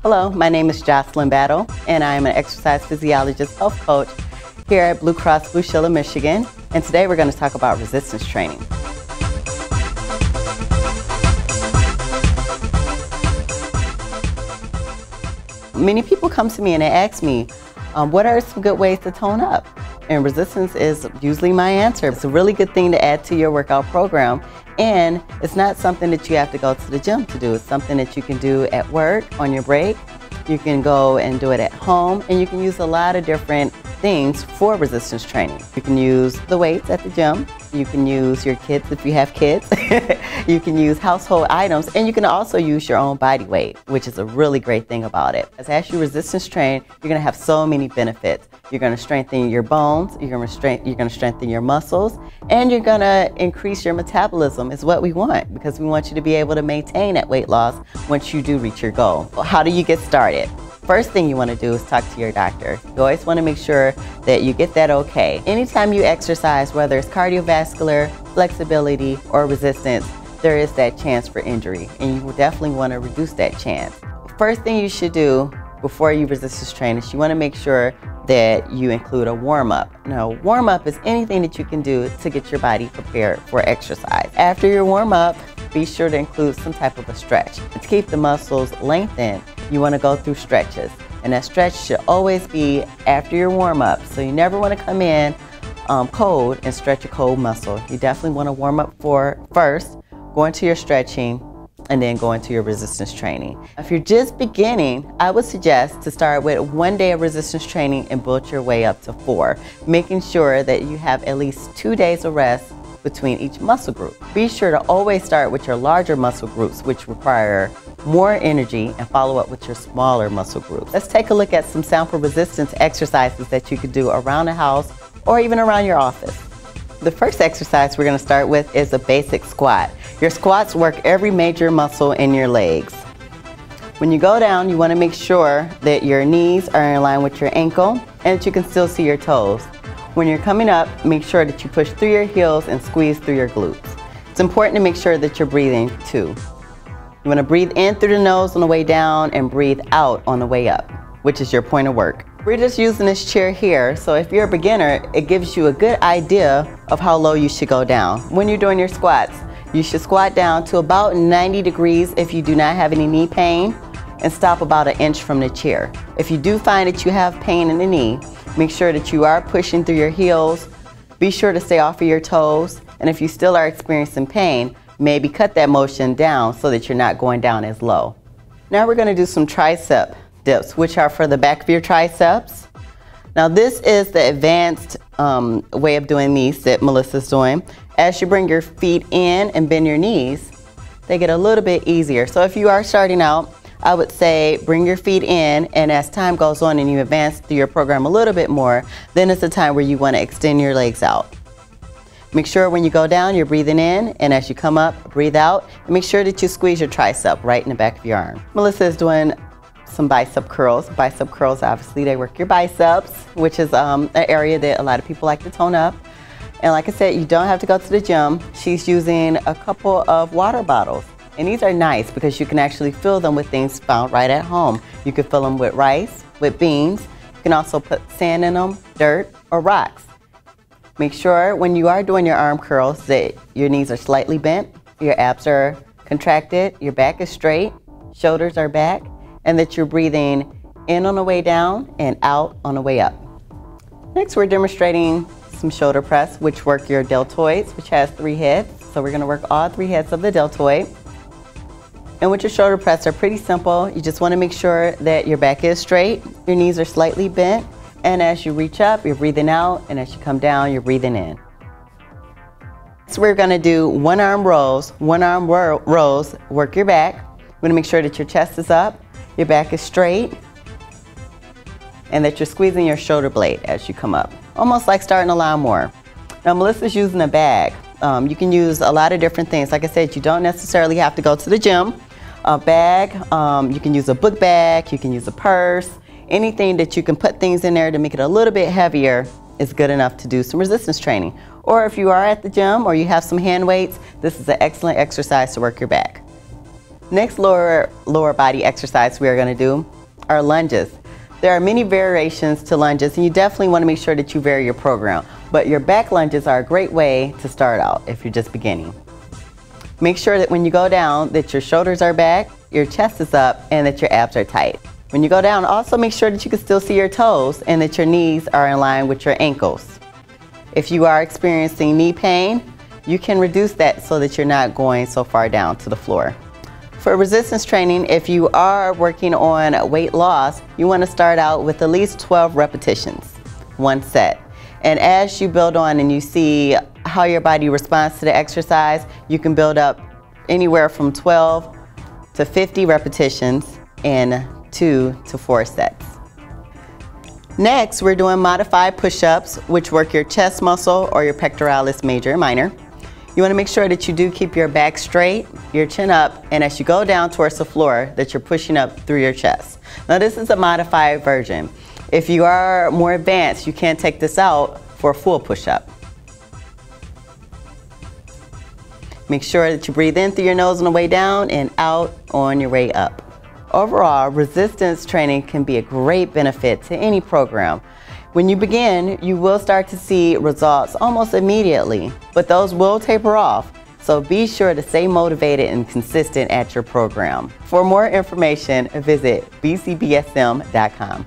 Hello, my name is Jocelyn Battle, and I am an exercise physiologist health coach here at Blue Cross Blue Shield of Michigan. And today we're going to talk about resistance training. Many people come to me and they ask me, what are some good ways to tone up? And resistance is usually my answer. It's a really good thing to add to your workout program, and it's not something that you have to go to the gym to do. It's something that you can do at work, on your break. You can go and do it at home, and you can use a lot of different things for resistance training. You can use the weights at the gym. You can use your kids if you have kids. You can use household items, and you can also use your own body weight, which is a really great thing about it. As you resistance train, you're going to have so many benefits. You're going to strengthen your bones, you're going to strengthen your muscles, and you're going to increase your metabolism is what we want, because we want you to be able to maintain that weight loss once you do reach your goal. How do you get started? First thing you want to do is talk to your doctor. You always want to make sure that you get that okay. Anytime you exercise, whether it's cardiovascular, flexibility, or resistance, there is that chance for injury, and you will definitely want to reduce that chance. First thing you should do before you resistance train is you want to make sure that you include a warm-up. Now, warm-up is anything that you can do to get your body prepared for exercise. After your warm-up, be sure to include some type of a stretch. To keep the muscles lengthened, you want to go through stretches. And that stretch should always be after your warm-up. So you never want to come in cold and stretch a cold muscle. You definitely want to warm up first, go into your stretching, and then go into your resistance training. If you're just beginning, I would suggest to start with 1 day of resistance training and build your way up to 4, making sure that you have at least 2 days of rest between each muscle group. Be sure to always start with your larger muscle groups, which require more energy, and follow up with your smaller muscle groups. Let's take a look at some sample resistance exercises that you could do around the house or even around your office. The first exercise we're going to start with is a basic squat. Your squats work every major muscle in your legs. When you go down, you want to make sure that your knees are in line with your ankle and that you can still see your toes. When you're coming up, make sure that you push through your heels and squeeze through your glutes. It's important to make sure that you're breathing too. You want to breathe in through the nose on the way down and breathe out on the way up, which is your point of work. We're just using this chair here, so if you're a beginner, it gives you a good idea of how low you should go down. When you're doing your squats, you should squat down to about 90 degrees if you do not have any knee pain, and stop about 1 inch from the chair. If you do find that you have pain in the knee, make sure that you are pushing through your heels. Be sure to stay off of your toes, and if you still are experiencing pain, maybe cut that motion down so that you're not going down as low. Now we're going to do some tricep dips, which are for the back of your triceps. Now this is the advanced way of doing these that Melissa's doing. As you bring your feet in and bend your knees, they get a little bit easier. So if you are starting out, I would say bring your feet in, and as time goes on and you advance through your program a little bit more, then it's the time where you want to extend your legs out. Make sure when you go down, you're breathing in, and as you come up, breathe out, and make sure that you squeeze your tricep right in the back of your arm. Melissa is doing some bicep curls. Bicep curls, obviously, they work your biceps, which is an area that a lot of people like to tone up. And like I said, you don't have to go to the gym. She's using a couple of water bottles. And these are nice because you can actually fill them with things found right at home. You can fill them with rice, with beans. You can also put sand in them, dirt, or rocks. Make sure when you are doing your arm curls that your knees are slightly bent, your abs are contracted, your back is straight, shoulders are back, and that you're breathing in on the way down and out on the way up. Next, we're demonstrating some shoulder press, which work your deltoids, which has 3 heads. So we're going to work all 3 heads of the deltoid. And with your shoulder press, are pretty simple. You just want to make sure that your back is straight, your knees are slightly bent, and as you reach up, you're breathing out, and as you come down, you're breathing in. So we're going to do one arm rows, work your back. You want to make sure that your chest is up, your back is straight, and that you're squeezing your shoulder blade as you come up, almost like starting a lawnmower. Now Melissa's using a bag. You can use a lot of different things. Like I said, you don't necessarily have to go to the gym. A bag, you can use a book bag, you can use a purse, anything that you can put things in there to make it a little bit heavier is good enough to do some resistance training. Or if you are at the gym or you have some hand weights, this is an excellent exercise to work your back. Next lower body exercise we are going to do are lunges. There are many variations to lunges, and you definitely want to make sure that you vary your program. But your back lunges are a great way to start out if you're just beginning. Make sure that when you go down that your shoulders are back, your chest is up, and that your abs are tight. When you go down, also make sure that you can still see your toes and that your knees are in line with your ankles. If you are experiencing knee pain, you can reduce that so that you're not going so far down to the floor. For resistance training, if you are working on weight loss, you want to start out with at least 12 repetitions, one set. And as you build on and you see how your body responds to the exercise, you can build up anywhere from 12 to 50 repetitions in 2 to 4 sets. Next, we're doing modified push-ups, which work your chest muscle or your pectoralis major and minor. You want to make sure that you do keep your back straight, your chin up, and as you go down towards the floor, that you're pushing up through your chest. Now this is a modified version. If you are more advanced, you can take this out for a full push-up. Make sure that you breathe in through your nose on the way down and out on your way up. Overall, resistance training can be a great benefit to any program. When you begin, you will start to see results almost immediately, but those will taper off. So be sure to stay motivated and consistent at your program. For more information, visit bcbsm.com.